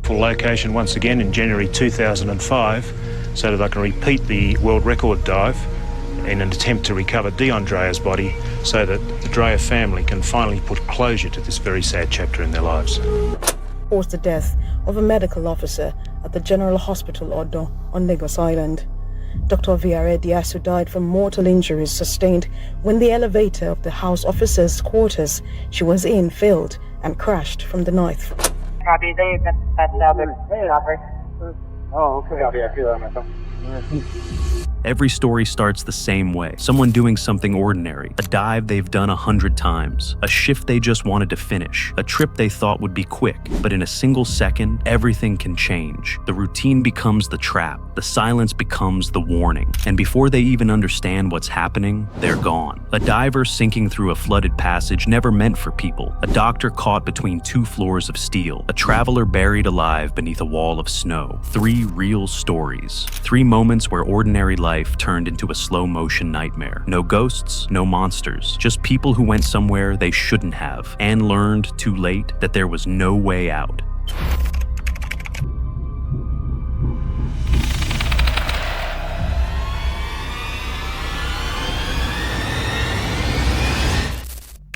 For location once again in January 2005 so that I can repeat the world record dive in an attempt to recover Dion Dreher's body so that the Dreher family can finally put closure to this very sad chapter in their lives. Caused the death of a medical officer at the General Hospital Odo on Lagos Island. Dr. Vwaere Diaso died from mortal injuries sustained when the elevator of the house officer's quarters she was in failed and crashed from the ninth floor. Copy, they got that Oh, okay. Every story starts the same way. Someone doing something ordinary, a dive they've done 100 times, a shift they just wanted to finish, a trip they thought would be quick, but in a single second, everything can change. The routine becomes the trap, the silence becomes the warning, and before they even understand what's happening, they're gone. A diver sinking through a flooded passage never meant for people, a doctor caught between two floors of steel, a traveler buried alive beneath a wall of snow. 3 real stories. 3 moments where ordinary life turned into a slow-motion nightmare. No ghosts, no monsters, just people who went somewhere they shouldn't have and learned too late that there was no way out.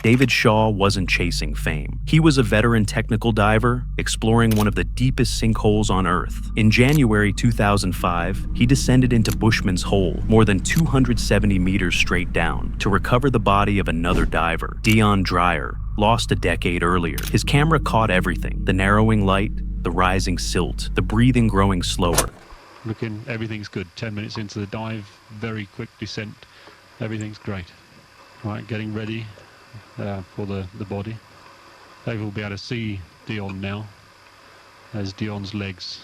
David Shaw wasn't chasing fame. He was a veteran technical diver, exploring one of the deepest sinkholes on Earth. In January 2005, he descended into Bushman's Hole, more than 270 meters straight down, to recover the body of another diver, Dion Dreher, lost a decade earlier. His camera caught everything: the narrowing light, the rising silt, the breathing growing slower. Looking, everything's good. 10 minutes into the dive, very quick descent. Everything's great. Right, getting ready for the body. They will be able to see Dion now. There's Dion's legs.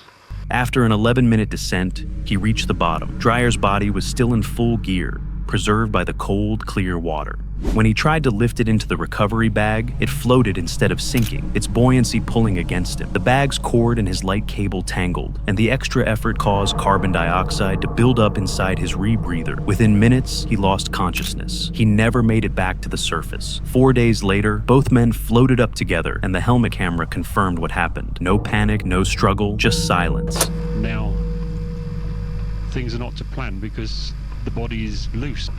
After an 11-minute descent, he reached the bottom. Dreher's body was still in full gear, preserved by the cold, clear water. When he tried to lift it into the recovery bag, it floated instead of sinking, its buoyancy pulling against him. The bag's cord and his light cable tangled, and the extra effort caused carbon dioxide to build up inside his rebreather. Within minutes, he lost consciousness. He never made it back to the surface. 4 days later, both men floated up together, and the helmet camera confirmed what happened. No panic, no struggle, just silence. Now, things are not to plan because the body is loose.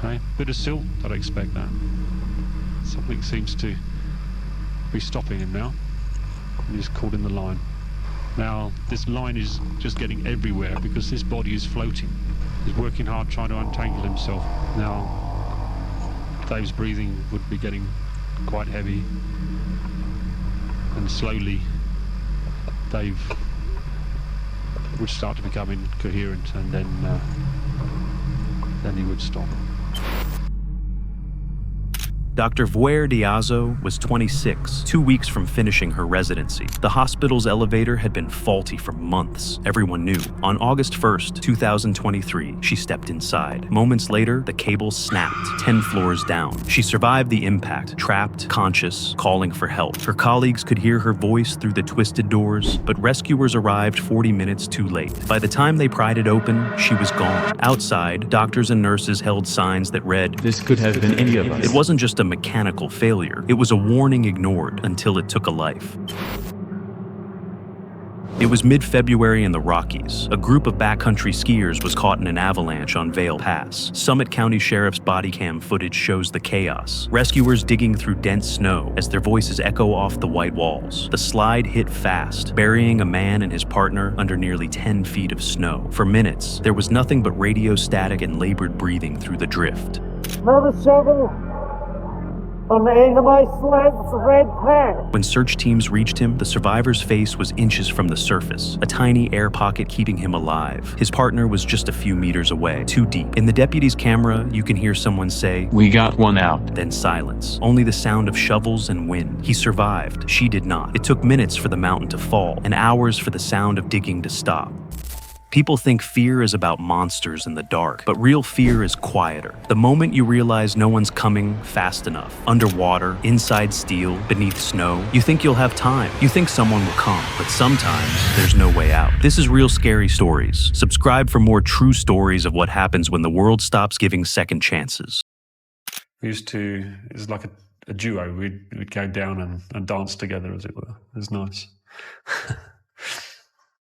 Okay, bit of silt, I'd expect that. Something seems to be stopping him now. He's caught in the line. Now, this line is just getting everywhere because this body is floating. He's working hard trying to untangle himself. Now, Dave's breathing would be getting quite heavy. And slowly, Dave would start to become incoherent, and then he would stop. Dr. Vwaere Diaso was 26, 2 weeks from finishing her residency. The hospital's elevator had been faulty for months, everyone knew. On August 1st, 2023, she stepped inside. Moments later, the cable snapped, 10 floors down. She survived the impact, trapped, conscious, calling for help. Her colleagues could hear her voice through the twisted doors, but rescuers arrived 40 minutes too late. By the time they pried it open, she was gone. Outside, doctors and nurses held signs that read, "This could have been any of us." It wasn't just a mechanical failure. It was a warning ignored until it took a life. It was mid-February in the Rockies. A group of backcountry skiers was caught in an avalanche on Vail Pass. Summit County Sheriff's body cam footage shows the chaos. Rescuers digging through dense snow as their voices echo off the white walls. The slide hit fast, burying a man and his partner under nearly 10 feet of snow. For minutes, there was nothing but radio static and labored breathing through the drift. Number 7. On the end of my sled's red pants. When search teams reached him, the survivor's face was inches from the surface, a tiny air pocket keeping him alive. His partner was just a few meters away, too deep. In the deputy's camera, you can hear someone say, "We got one out." Then silence. Only the sound of shovels and wind. He survived. She did not. It took minutes for the mountain to fall, and hours for the sound of digging to stop. People think fear is about monsters in the dark, but real fear is quieter. The moment you realize no one's coming fast enough, underwater, inside steel, beneath snow, you think you'll have time. You think someone will come, but sometimes there's no way out. This is Real Scary Stories. Subscribe for more true stories of what happens when the world stops giving second chances. We used to, it was like a duo. We'd go down and dance together, as it were. It was nice.